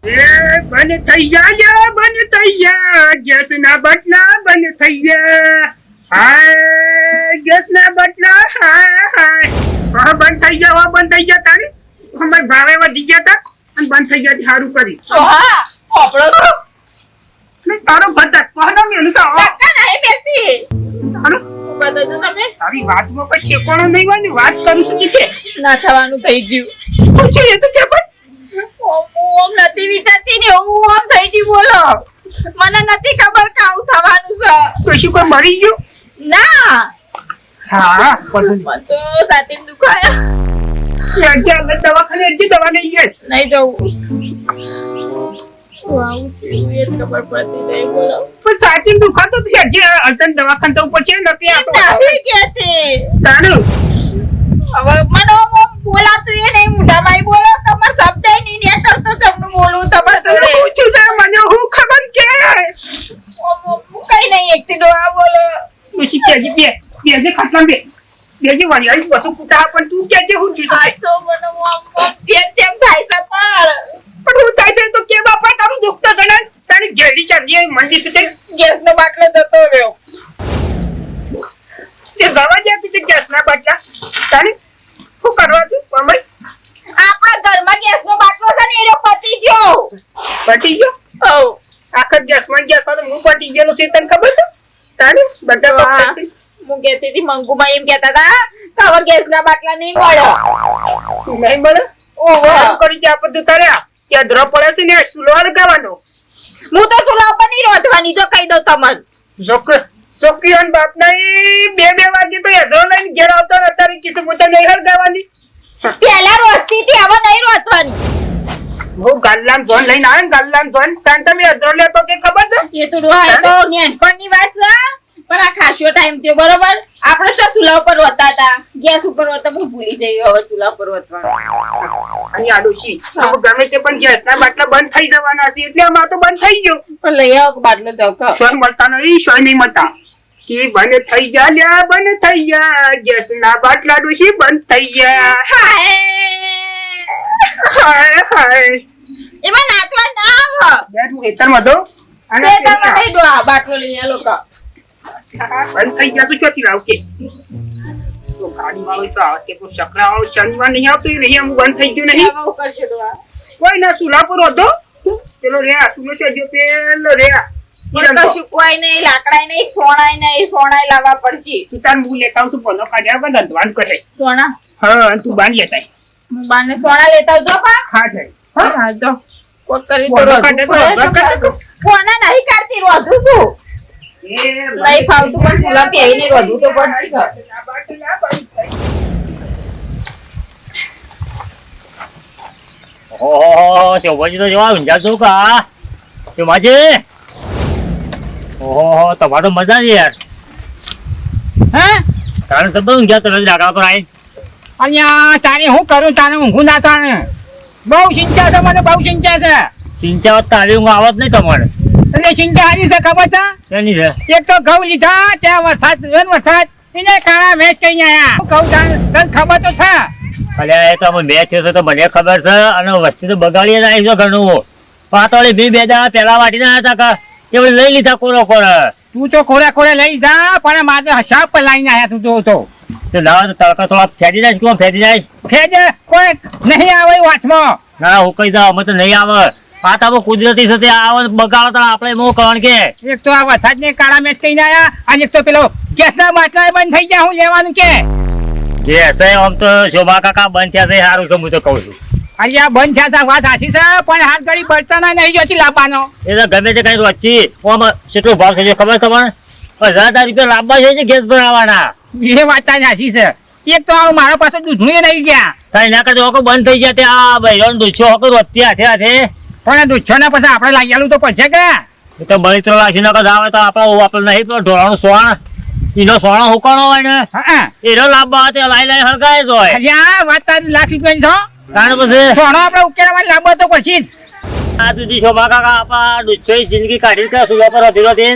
બંધ થઈ જા બંધ થઈ જા ગેસના બટલા બંધ થઈ ગયા હાય ગેસના બટલા હાય હાય હા બંધ થઈ ગયા તારી અમાર ભાવે વધી ગયા તા અને બંધ થઈ ગયા સારું કરી હા આપણો તો ને તારો ભટક કોનો મેલું સા ટક્કા નહીં બેસતી હાલો બતા તો તમે તારી વાતમાં કોઈ ઠેકાણો નહીં હોય ને વાત કરું છું કે ના થવાનું થઈ ગયું પૂછે એ તો કે પણ ઓમ નથી વિચારતી ને હું આમ થઈ ગયું બોલો મને નથી ખબર કે આવું થવાનું છે તો શું કોઈ મરી ગયું ના હા પણ મને તો સાથી દુખાયા ચાલ દવાખાને જ દવા નહીં લે નહીં જવું આવું થયું એ ખબર પડતી નહીં બોલો પણ સાચી દુખાતો તો જે અર્જન દવાખાને જવું પડશે નથી આપણો નહીં કહેતી તારું હવે મને ઓમ બોલાતું એ નહીં મોઢામાં બોલો તમાર શબ્દ નહીં ને કરતો તમને બોલું તમાર જોડે પૂછું છે મને હું ખબર કે કઈ નહીં એકથી ડોળા બોલો પછી કેજી બેજે ખાટલા બેજે વાળી આવી બસો કુટા પણ તું કેજે હું છું આ તો મને જેમ તેમ થાય છે પણ હું થાય છે તો કે બાપા તારું દુખતો છે ને તારી ગેડી ચાલી મંડી છે ગેસનો બાટલો જતો રહ્યો તે જવા દે કે ગેસના બાટલા તારી શું કરવા છું મમ્મી આપણા ઘરમાં ગેસનો બાટલો છે ને એનો પતી ગયો પટી ગયો ઓ આખા ગેસમાં ગેસ પર હું પટી ગયેલો છે તને ખબર છે તારી બધા હું કહેતી હતી મંગુમાં એમ કહેતા હતા કે હવે ગેસના બાટલા નહીં મળે નહીં મળે ઓહો કરી ત્યાં બધું કર્યા ત્યાં ધ્રો પડે છે ને સુલો લગાવવાનો હું તો ચૂલા ઉપર નહીં રોધવાની જો કહી દઉં તમને ચોકીઓન બાપ નહીં બે વાગે તો હેદરો લઈને ઘેર આવતો ને અત્યારે કિસ્સો પોતા નહીં હળગાવાની પહેલા રોધતી હતી હવે નહીં રોધવાની હું ગાલ્લામ જોન લઈને આવે ને ગાલ્લામ જોન તાન તમે હેદરો લેતો કે ખબર છે એ તો રોહાય તો નેનપણની વાત છે પણ આ ખાસો ટાઈમ થયો બરોબર આપણે તો ચૂલા ઉપર રોતા હતા ગેસ ઉપર રોતા હું ભૂલી જઈ હવે ચૂલા ઉપર રોતવાનું અહીં આડોશી ગમે તે પણ ગેસના બાટલા બંધ થઈ જવાના છે એટલે આમાં તો બંધ થઈ ગયો પણ લઈ આવો બાટલો ચૌક સોય મળતા નહીં સોય નહીં મળતા કે બંધ થઈ જા લ્યા બંધ થઈ જા ગેસના બાટલા ડોશી બંધ થઈ ગયા હાય હાય એમાં નાચવા ના આવો બેટ હું ખેતરમાં દો અને બે તમે લઈ દો આ બાટલો લઈ આ લોકો બંધ થઈ ગયા તો ચોથી લાવ કે તો ગાડી વાળો તો આવે કે સકરા વાળો શનિવાર નહીં આવતો એ રહી હું બંધ થઈ ગયું નહીં આવું કરશે તો આ કોઈ ના સુલા પર હતો પેલો રે સુનો છે જો પેલો રે કશું કોઈ નહીં લાકડાય નહીં સોણાય લાવવા પડશે તું તાર હું લેતા આવું છું પનો કાઢ્યા પણ ધંધવાન કરે સોના હા અને તું બાંધ લેતા હું બાને સોના લેતા આવજો પા હા જાય હા જો કોટ કરી તો કોનો કાઢે તો કોના નહીં કાઢતી રોધું છું નહીં ફાવતું પણ ચૂલા પહેરીને રોધવું તો પડશે ઓહો શોભાજી તો જોવા ઊંઝા છો કા શોભાજી ઓહો તમારો મજા છે યાર હે તારે તો બહુ ઊંઝા તરત લાગવા પર આવી અહીંયા તારે હું કરું તારે ઊંઘું ના તાણે બહુ ચિંતા છે મને બહુ ચિંતા છે સિંચાવત તારી ઊંઘ આવત નહીં તમારે એટલે ચિંતા હારી છે ખબર છે શેની છે એક તો ઘઉં લીધા ત્યાં વરસાદ એને કાળા મેચ કઈ આયા ઘઉં તને ખબર તો છે અલ્યા એ તો અમે મેચ થયો છે તો મને ખબર છે અને વસ્તુ તો બગાડી જ આવી છે ઘણું પાતળી બે દાડા પહેલા વાટી ના હતા કે એ લઈ લીધા કોરો તું તો કોરે લઈ જા પણ મારે હસાબ પર લાઈને આયા તું તો ના તો તડકા થોડા ફેરી જાય કે ફેરી જાય ફેજ કોઈ નહીં આવે વાતમાં ના હું કઈ જાવ અમે તો નહીં આવે આ તો કુદરતી છે આવે બગાડો તો આપણે એમ કારણ કે એક તો આ વરસાદ ને કાળા મેચ કઈ આયા અને એક તો પેલો ગેસના બાટલા બંધ થઈ ગયા હું લેવાનું કે જે હશે આમ તો શોભા કાકા બંધ થયા છે સારું છે હું તો કહું છું અરે આ બંધ થયા છે વાત સાચી છે પણ હાથ ઘડી બળતાના નહીં જોતી લાવવાનો એ તો ગમે તે કઈ વચ્ચે આમાં કેટલો ભાવ છે ખબર તમને 1000 રૂપિયા લાવવા છે ગેસ ભરાવાના એ વાત સાચી છે એક તો મારા પાસે દૂધનું નહીં ગયા કઈ ના કરતો હોકો બંધ થઈ ગયા ત્યાં બૈરોન દૂધો હોકો રોતી હાથે પણ દૂધો ને પછી આપણે લાગેલું તો પડશે કે એ તો બળીત્રો લાગી ના આવે તો આપણે નહીં પણ ઢોળાનું સોણ એનો સોણો હુકાણો હોય ને હા એનો લાવવા તે લાઈ હળગાય જ હોય અલ્યા વાત તારી લાખ રૂપિયા છો કારણ પછી સોનો આપણે ઉકેલવા લાંબો તો પડશે જ આ સુધી શોભા કાકા આપા દૂધો જિંદગી કાઢી કે સુલા પર હતી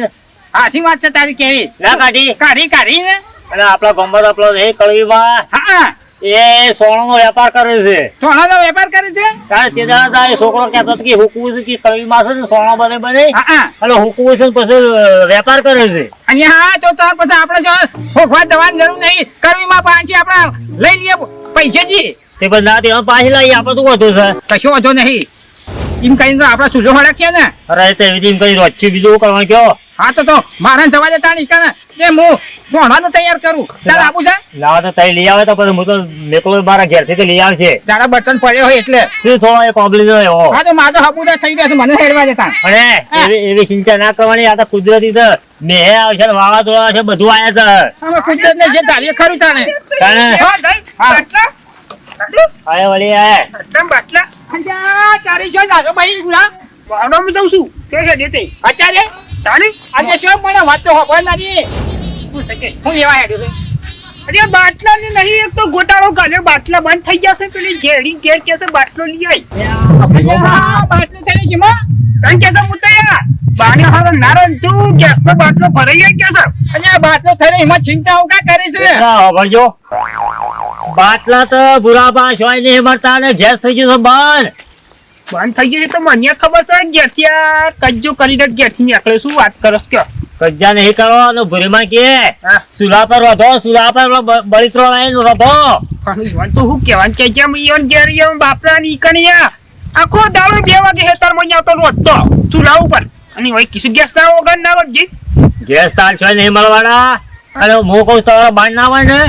હાસી વાત છે તારી કેવી ના કાઢી કાઢી ને અને આપણા ગામમાં આપણો એ કળવીમાં હા એ સોનાનો વેપાર કરે છે. સોનાનો વેપાર કરે છે? કારણ તે દાડા એ છોકરો કહેતો હતો કે હુકવું છે કે કળીમાં છે ને સોના બને બને હા. એટલે હુકવું છે ને પછી વેપાર કરે છે. અને હા તો તાર પછી આપણે જો ખોખવા જવાની જરૂર નહીં, કરવીમાં પાછી આપણે લઈ લઈએ પૈસેજી. તે પછી ના તે પાછી લાવી આપણે શું વધુ છે. કશો વાંધો નહીં. એમ કહીને તો આપણે સુલો હડકીએ ને. અરે તે એવી એમ કઈ રોજથી બીજું કરવાનું કયો. હા તો મારા જવા દેતા નહીં કરે કે હું સોનાનું તૈયાર કરું. તારે આવું છે? લાવા તો તઈ લઈ આવે તો પછી હું તો મેકલો મારા ઘેરથી તો લઈ આવશે. તારા બર્તન પડ્યો હોય એટલે. શું થોડો એક ઓબલી એવો. હા તો મારે તો હબુદા થઈ ગયા છે, મને હેડવા દેતા. અને એવી ચિંતા ના કરવાની. આ તો કુદરતી છે. મેં આવશે ને વાવાઝોડા આવશે બધું આયા અમે કુદરતને જે ધારીએ ખરું તાણે. છે. બાટલા આયા વળી આયા. બાટલા બાટલા અંજા તારી જો જાગો ભાઈ ગુલા. વાવડામાં જાઉં છું કે છે દેતે અત્યારે તાણી આજે શું પણ વાત તો ખબર નથી. શું શકે હું લેવા હેડ્યો છું. અરે બાટલા ને નહીં, એક તો ગોટાળો કાઢ્યો, બાટલા બંધ થઈ જશે. પેલી ઘેડી ઘેર કે છે બાટલો લઈ આવી. હા, બાટલું તારી જીમાં. તને કે છે મુતૈયા બાને હારો નારણ તું ગેસ નો બાટલો ભરાઈ જાય કે છે. અને આ બાટલો થઈને એમાં ચિંતા હું કા કરે છે? ભરજો બાટલા તો બુરા પાસ હોય નહીં મળતા ને ગેસ થઈ ગયું છે બંધ. બંધ થઈ ગયું તો મને ખબર છે. ઘેરથી આ કજ્જો કરીને ઘેરથી નીકળે. શું વાત કરો છો? કજ્જા નહીં કરો અને ભૂરીમાં કે હા સુલા પર વધો, સુલા પર બળીત્રો લાઈન વધો. પણ તો હું કહેવાનું કે જેમ ઈવન ઘેર એમ બાપરા ની કણિયા આખો દાડો 2 વાગે હેતરમાં આવતો રોજ તો ચૂલા ઉપર. અને હોય કિસુ ગેસ ના વગર ના વગી ગેસ તાર છો નહીં મળવાના. અને હું કહું તમારો બાંધ ના હોય ને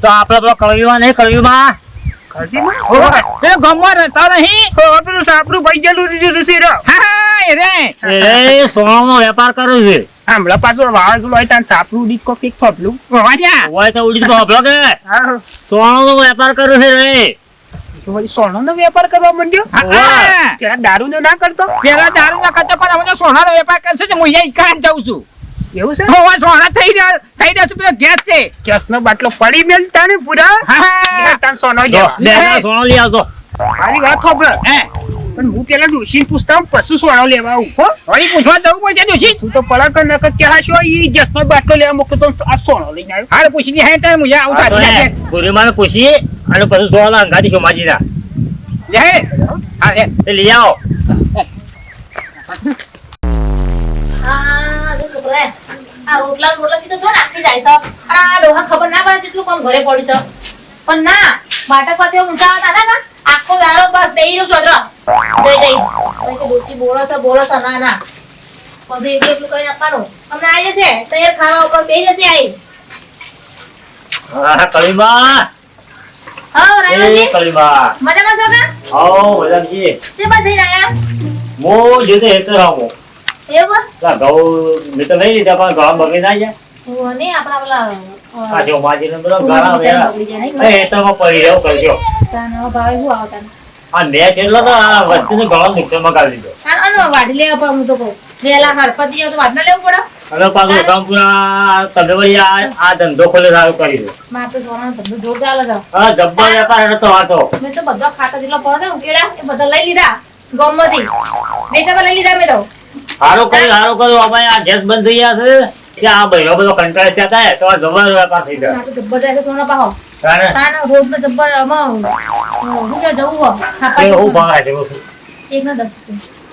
તો આપડે પેલો કળવીમાં નહીં, કળવીમાં પેલો ગામમાં રહેતો નહીં? પેલું સાપડું ભાઈ ગયેલું ઋષિ રો. હા એ રે. એ સોનાનો વેપાર કરે છે. હમણાં પાછું વાવાઝોડું હોય ત્યાં સાપડું ડીકો કઈક થોપલું. વાડિયા. હોય તો ઉડી તો હપલો કે હા સોનાનો વેપાર કરે છે રે. તો વળી સોનાનો વેપાર કરવા માંડ્યો. હા. પેલા દારૂનો ના કરતો. પેલા દારૂ ના કરતો પણ હવે તો સોનાનો વેપાર કરશે તો હું અહીંયા ઈકાન જાઉં છું. એવું છે? હવે સોના થઈ રહ્યા છે પેલો ગેસ છે. ગેસનો બાટલો પડી મેલતા ને પૂરા. હા. ત્યાં સોનો જો, જેવા. બે જણા સોનો લઈ આવતો. મારી વાત સાંભળ. હે પણ હું પેલા ડોશીને પૂછતા હું પછી સોનો લેવા આવું હો. વળી પૂછવા જવું પડશે ડોશી. તું તો પડાક નકર કે હા શું ઈ ગેસનો બાટલો લેવા મોકલો તો આ સોનો લઈને આવ્યો. હાલ પૂછી દે હે તારે મુજે આવું આ તો તારી એ ભૂરીમાને પૂછી અને પછી સોના અંગાથી સોમાજીના લે હે. હા લે. એ લઈ આવો. આ જો છોકરા આ રોટલા સીધો જો નાખી જાય છે. અને આ ડોહા ખબર ના પડે કેટલું કામ ઘરે પડ્યું છે. પણ ના બાટક પાસે ઊંચા હતા ને આખો દારો બસ બેહી રહ્યો ચોદરો જઈ પછી ડોસી બોલો છે ના ના પછી એટલું કરીને આપવાનું. હમણાં આવી જશે તૈયાર ખાવા ઉપર બેહી જશે આવી. હા કળીમાં. હા એ રાયજી કળીમાં. મજામાં છો કા? આવો મજામાં છીએ. તે બસ જઈને આયા હું જે તે હેતર આવું. એવું પેલા ઘઉં મેં તો લઈ લીધા પણ ઘઉં બગડી ના જાય. ઓ ને આપણા પેલા આ સોમાજીને બધા સોના ગાળા બજાર વેરા. બગડી જાય નહીં? એ હેતરમાં પડી રહ્યો કરજો. તાનો ભાઈ હું આવતા આ મેચ એટલો તો આ વસ્તીને ઘણો નુકસાનમાં કાઢી દીધો. આનો વાડી લેવા પડે હું તો કહું વેલા હરપતિ જાવ તો વાડ ના લેવું પડે. અને પાછું રામપુરા તમે વળી આ ધંધો ખોલે સારું કરી દો. મારે તો સોનાનો ધંધો જોર ચાલે છે. હા જબ્બર વેપાર એટલે તો વાતો. મેં તો બધા ખાતા જેટલા પડે ને ઉકેડા એ બધા લઈ લીધા ગોમમાંથી વેચાવા લઈ લીધા મેં તો. સારું કર્યું અમારે આ ગેસ બંધ થઈ ગયા છે કે આ ભાઈઓ બધો કંટાળ થયા થાય તો આ જબર વેપાર થઈ જાય. આ તો જબ્બર જાય છે સોના પાહો તારે તાનો રોજ નો જબ્બર આમાં હું ક્યાં જવું હો એ હું થાપા ભાવ છે એક ના 10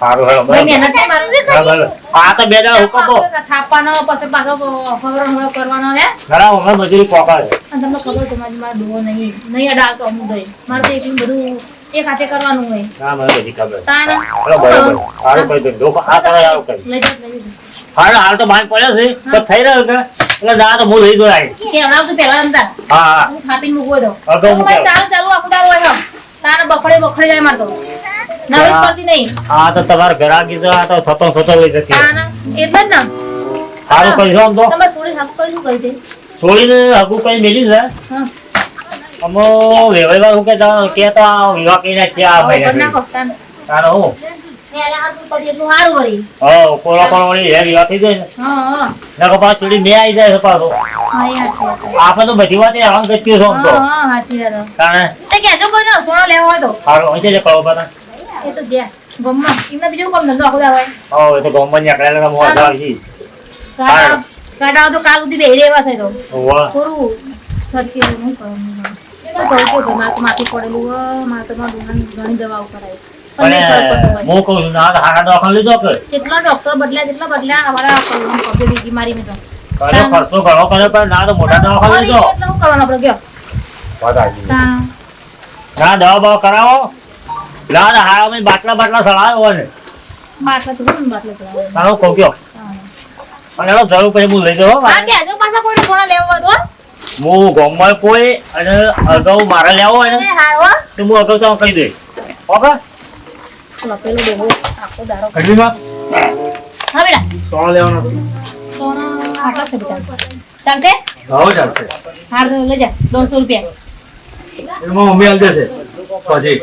સારું હેલો ભાઈ બરાબર. મહેનત છે મારું બરાબર. આ તો બે જણા હુકમ તો થાપાનો પછી પાછો ફવરો કરવાનો હે. ઘણા ઉમર મજૂરી પોકા છે. અને તમને ખબર છે મારો ડોહો નહીં અડાડતો અમુક દઈ મારે તો એકલું બધું એક હાથે કરવાનું હોય. ના મને બધી ખબર. તાને હેલો બરાબર. સારું કરી દો. ધોકો આ તમે સારું કરી. લઈ જાઓ. હાલ તો બાંધ પડ્યો છે તો થઈ રહ્યો કે એટલે જા તો હું લઈ દો આઈ. કે હણાવતું પહેલા અંદર હા હું થાપીને મૂકવો દો. અગાઉ મૂક્યો. ચાલુ આખું દારૂ હોય તારે બખડે જાય મારે તો નવરી પડતી નહીં. હા તો તમારે ઘરાકી તો આ તો થતો લઈ જતી હોય. તાને એટલે જ ને સારું કરીશું આમ તો તમારે સોળી હાકું કરી શું કરી દે. છોડીને હગું કઈ મેલી છે હા અમો વેવાઈવાર હું કે તો આ વિવાહ કઈને છે આ હવે કરી ભાઈ નાખો તાને. તારો હું ને આલે હાથ ઉપર એટલું સારું વળી. હો કોળો વળી હે વિવાહ થઈ જાય ને હા નકો પાછું છોડી મેં આવી જાય છે પાછો હા એ સાચી વાત. આપણે તો બધી વાત આમ ગચ્યું છે આમ તો હા સાચી વાત. તાણે તે કહેજો કોઈ ને સોનો લેવો હોય તો સારું હોય છે કહો બધા એ તો જ્યાં ગમમાં એમને બીજું કામ ધંધો આખો દાડો હોય. હો એ તો ગોમમાં નીકળેલા મોઢા આવી કાઢા તો કાલ સુધી બેહી રહેવા છે તો વાહ થોડું સરખી એવું નહીં કરવાનું. તો કહું કે ભાઈ મારે તો માથું પડેલું હોય, મારે તો મારા ડોહાને ઘણી દવાઓ કરાવી. પણ નહીં ફરક પડતો ભાઈ. હું કહું છું ના હારા દવાખાને લીધો કે જેટલા ડોક્ટર બદલ્યા તેટલા બદલ્યા અમારા કબજે બીજી મારી મેં તો કર્યો ખર્ચો ઘણો કર્યો પણ ના તો મોટા દવાખાને ફરી લીધો એટલે શું કરવાનું આપણે કયો? તા. ના દવા બવા કરાવો ના ના હારા મેં બાટલા સળાવ્યો હોય ને બાટલા તો કોણ બાટલા ચડાવે? તારો કહું કયો હા. અને એનો જરૂર પછી હું લઈ જાઉં હા કે હજુ પાછા કોઈને કોણા લેવા હોય તો? હું ગામમાં કોઈ અને અગાઉ મારે લેવો હોય ને અરે હા હો. તો હું અગાઉ તો કહી દઈશ ઓકે પેલો પેલો ડોહો આખો દારો. કઢીમાં હા બેટા. સોળ લેવાનો સોના આટલા છે બેટા. ચાલશે? ભાવ ચાલશે હાર તો લઈ જા 150 રૂપિયા. એમાં મમ્મી આલી દેશે પછી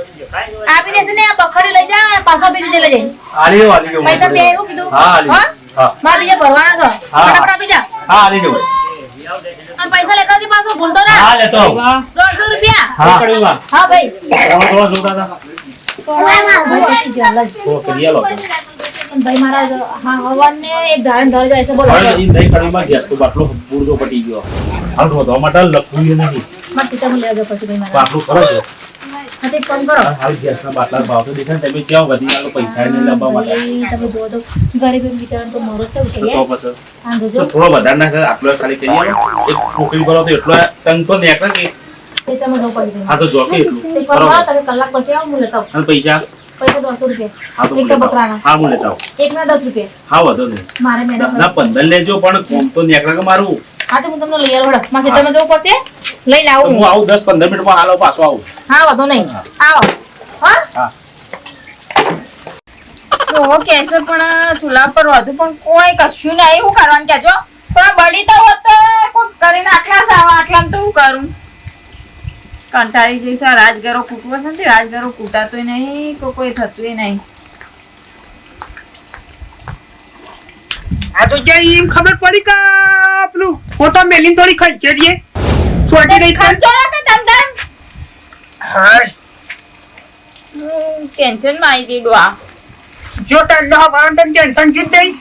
આપી દેશે ને આ બખરી લઈ જા અને પાછો આપી દેજે લઈ જઈ. આલી ગયો પૈસા બે એવું કીધું? હા આલી હા? હા મારે બીજા ભરવાના છે. હા. ફટાફટ આપી જા. હા આલી જવું અને પૈસા લેતા આવજે પાછો ભૂલતો ના. હા લેતો આવું. 150 રૂપિયા. હા કઢીમાં હા ભાઈ. થોડા જોતા હતા સોના ભાઈ આપી જા લઈ. તો કરી આલો પણ ભાઈ મારા હા હવાને એક ધારણ ધર જાય છે બોલો. હવે ઈ દહીં કઢીમાં ગેસ તો બાટલો પૂરતો પટી ગયો હાલ તો માટે લખવું નહીં મારા સીતામાં લેવા જાવ પછી ભાઈ મારા. બાટલું ખરો છે હા તે એક કામ કરો. હાલ ગેસના બાટલા ભાવ તો દેખાય ને તમે ક્યાં વધી આલો પૈસા નહીં લાવવા માટે ભાઈ, તમે જુઓ તો ગરીબ બિચારાને તો મરો છે ઉઠી તો ગયા. પછી હા તો જોજો થોડો વધારે નાખે આટલો ખાલી કરી આલો એક ટોકરી ભરો તો એટલો તંગ તો નીકળે કે સીતામાં જવું પડી હા તો જોકે એટલું એક વાર બરોબર તમે કલાક પછી આવો હું લેતા આવું. અને પૈસા પૈસા 150 રૂપિયા. હા તો એક તો બકરાના. હા હું લેતા આવું એકના 10 રૂપિયા. હા વધો નહીં મારે મહેનત ના 15 લેજો પણ કોમ તો નીકળે કે મારું હા તો હું તમને લઈ આવું હેડો. મારે સીતામાં જવું પડશે લઈને આવું હું આવું 10-15 મિનિટમાં હાલો પાછો આવું હા વાંધો નહીં આવો હા હા તો કેસે પણ ચૂલા પર વધુ પણ કોઈ કશું નહીં હું કરવાનું કેજો પણ બળી તો હોત તો કોઈ કરીને આટલા સાવા આટલામાં તો હું કરું કંટાળી જઈશ આ રાજગરો કૂટવો છે ને તે રાજગરો કૂટાતોય નહીં કોઈ થતુંય નહીં આ તો ક્યાં એમ ખબર પડી કે પેલું ફોટો મેલીને થોડી ખંચે દઈએ સોટી નહીં ખાય ખર્ચો ના કે તમ હાય ટેન્શન માં આવી ગઈ ડોહા જો ટાઈમ ના હવાનું તને ટેન્શન જ નહીં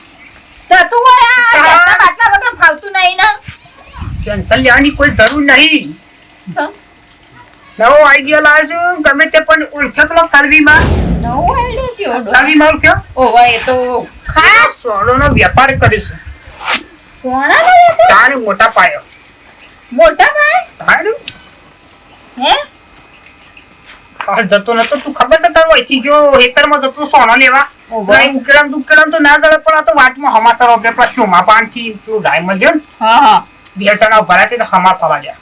જતું હોય આ ગેસના બાટલા વગર ફાવતું નહીં ને ટેન્શન લેવાની કોઈ જરૂર નહીં તો નવો આઈડિયા લાવ્યો છું ગમે તે પણ ઓળખ્યો પેલો કલવીમાં નવું આઈડિયા છે ડોહા કલવીમાં ઓળખ્યો ઓવા એ તો ખાસ સોનાનો વેપાર કરીશું સોના મળે તો તારે મોટા પાયો મોટા માણસ તારું હે હાલ જતો નતો તું ખબર છે તારો અહીંથી જો હેતરમાં જતો સોનો લેવા ઓહો. ઉકેલામ તો ના જડે પણ આ તો વાતમાં હમાસર ઓકે પેલા ચોમા પાનથી પેલું ડાયમંડ છે ને હા હા બે જણા ભરાય તે હમાસર આવ્યા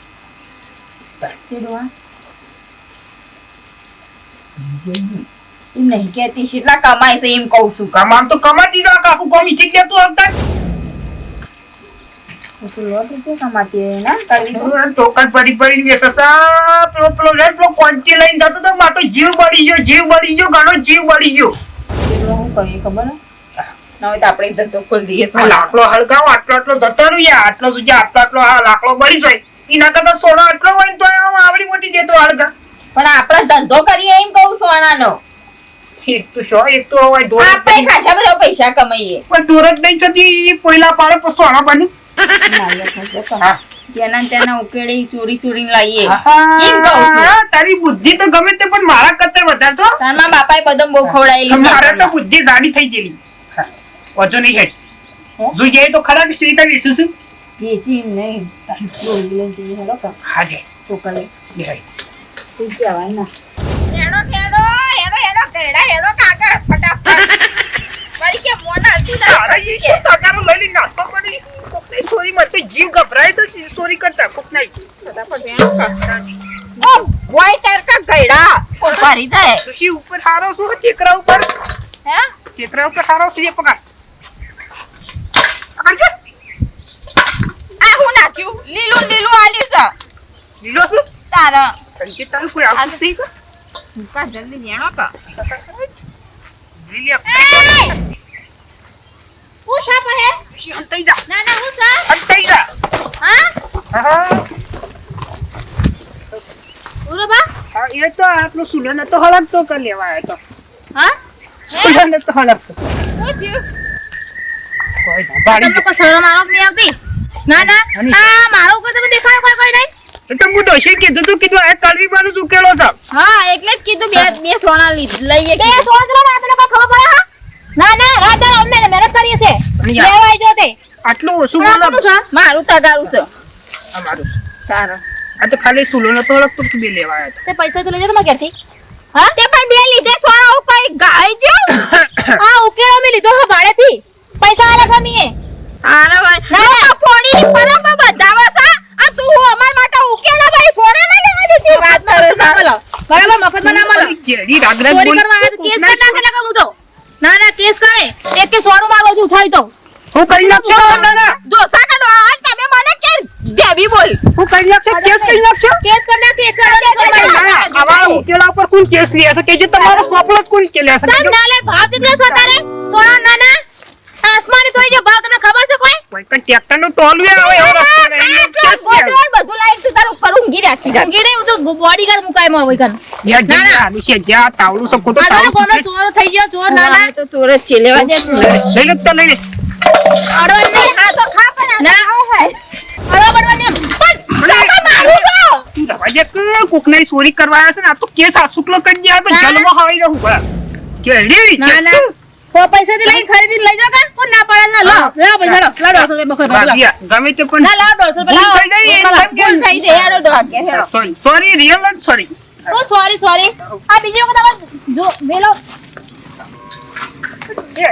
તે ડોહા એમ નહીં કહેતી કેટલા કમાય છે એમ કહું છું કમામ તો કમાતી જ આખું કોમી ઠીક લેતું આવતા તો લોટ રૂપિયા કમાતી હોય ના કરવી તો ટોકન પડી પડી વેસસા પેલો કોંચી લઈને જતો તો મારો જીવ બળી ગયો ઘણો જીવ બળી ગયો પેલું હું કહીએ ખબર ને ના હોય તો આપણે ધંધો ખોલી દઈએ આ લાકડો હળગાવો આટલો જતો રહ્યો આટલો સુધી આટલો આ લાકડો બળી જાય એના કરતા સોનો આટલો હોય ને તો આમ આવડી મોટી દેતો હળગા પણ આપણે ધંધો કરીએ એમ કહું સોનાનો એક તો શો એક તો હોય દોર આપણે ખાસા બધા પૈસા કમાઈએ પણ દોર જ નહીં થતી પહેલા પાડે પછી સોના બની હા. જેના તેના ઉકેડી ચોરી ચોરી લાવીએ એમ આહા, કહું છું તારી બુદ્ધિ તો ગમે તે પણ મારા કરતા વધારે છો તારા બાપાએ બદામ બહુ ખવડાયેલી મારે તો બુદ્ધિ જાડી થઈ ગયેલી વધુ નહીં હેઠ હે? જોઈ જાય તો ખરા કે શ્રીતા વેચું છું વેચી નહીં ચોરી લઈને જઈએ હેડો કા હા છે ચોકલે દેખાય. તું કહેવાય ના હેડો હેડો હેડો હેડો કેડા હેડો કાકા ફટાફટ મારી કે મોના તું તારા ઈ તો તગારો લઈ લઈને નાસ્તો કરી કોકની ચોરીમાં તો જીવ ગભરાય છે ચોરી કરતા કોક નહીં ફટાફટ હેડો કાકા ઓ બોય તરકા ગયડા કોણ ભરી જાય ઋષિ ઉપર હારો છું ટેકરા ઉપર હે ટેકરા ઉપર હારો છે પકડ પકડજો આ હું નાખ્યું લીલું લીલું આલ્યું છે લીલો છું તારા કંઈ તારું કોઈ આવતું નહીં કે કા જલ્દી હેડો કા લીલી હું શા પર હે ઋષિ અંતાઈ જા ના ના હું શા અંતાઈ જા હા હા ઉરબા હા એ તો આપણો સુલન તો હળગતો કર લેવા આવ્યો તો હા સુલન તો હળગતો હું થયું કોઈ ના બાળી તમને કોઈ શરમ આરોપ નહીં આવતી ના ના આની- આ મારો ઉપર તમે દેખાડો કોઈ કોઈ નહીં તો હું ડોશી કીધું આ કલવીમાં જ ઉકેલો છે. હા એટલે જ કીધું બે સોના લઈએ બે સોળ કિલો ના તને કોઈ ખબર પડે હા? ના રાત દાડા અમે મહેનત કરીએ છે. અહીંયા. લેવાય જો તે. આટલું ઓછું પણ બોલો. આપણું છે. મારું તગારું છે અમારું. તારો આ તો ખાલી સુલો નતો ઓળખતો કે બે લેવા આવ્યા તે પૈસા તો લઈ જા તમારા ઘેરથી. હા? તે પણ બે લીધે સોના હું કઈ ગાય જેવું આ ઉકેલો મેં લીધો છે ભાડેથી. પૈસા આલે ગમીએ. આરે ભાઈ ના પોડી બરાબર બધાવા છે આ તું અમાર માટે ઉકેલા ભાઈ સોના લઈ લેવા દીધી વાત કરે છે બરાબર મફતમાં ના મળે. કેરી રાગરાગ ચોરી બોલ. કરવા આવ્યો તો કેસ કરી નાખે લગા હું તો. ના કેસ કરે. એક કે સોનું મારવા જો ઉઠાવી તો. હું કરી નાખશો? ના. જો સાકડો આ તમે મને કે દેવી બોલ હું કરી નાખશો? કેસ કરી નાખશો? કેસ કરી નાખે એક કરોડ ના, આવા ઉકેલા ઉપર કોણ કેસ લે છે કે જે તમારો સ્વપ્ન જ કોણ કે લે છે? સાહેબ ના લે ભાવ કેટલો છે તારે? સોના નાના આસમાની થોડી જો ભાવ તમને ખબર છે કોઈ? કોઈ કઈ ટ્રેક્ટર નું ટોલું આવે એવો રસ્તો લે. એનો કેસ લે. બધું લાઈક તું તારું ઉપર ઊંઘી રાખી જા ગીરે હું તો બોડીગાર્ડ મુકાય માં હોય કન. યા જઈ આનું છે જ્યાં તાવડું છે ખોટું આગળ કોનો તાવડું ચોર થઈ ગયો ચોર નાના. તો તુરત છે લેવા દે લઈ લે તો લઈ લે. અડવાન નહીં. આ તો ખા પણ ના અડવા બડવા ને પણ કાકા મારું છો. તું રવા દે કે કોકને ચોરી કરવા આવ્યા છે ને આ તો કેસ આ શુક્લ કરી દે તો ના. જેલમાં હવાઈ રહું બરા કેડી ના કો પૈસા થી લઈ ખરીદી લઈ જાવ કા કોણ ના પડે ના લો લો પૈસા લો 250 રૂપિયા બખરે ભાગ લો. ભાભી, ગમે તે પણ ના લાવ 250 રૂપિયા લાવો. ભૂલ થઈ જાય, ભૂલ થઈ જાય યાર ભાગ્ય હેરો. Sorry real sorry. ઓ સોરી આ બીજી વખત આવા જો મેલો એ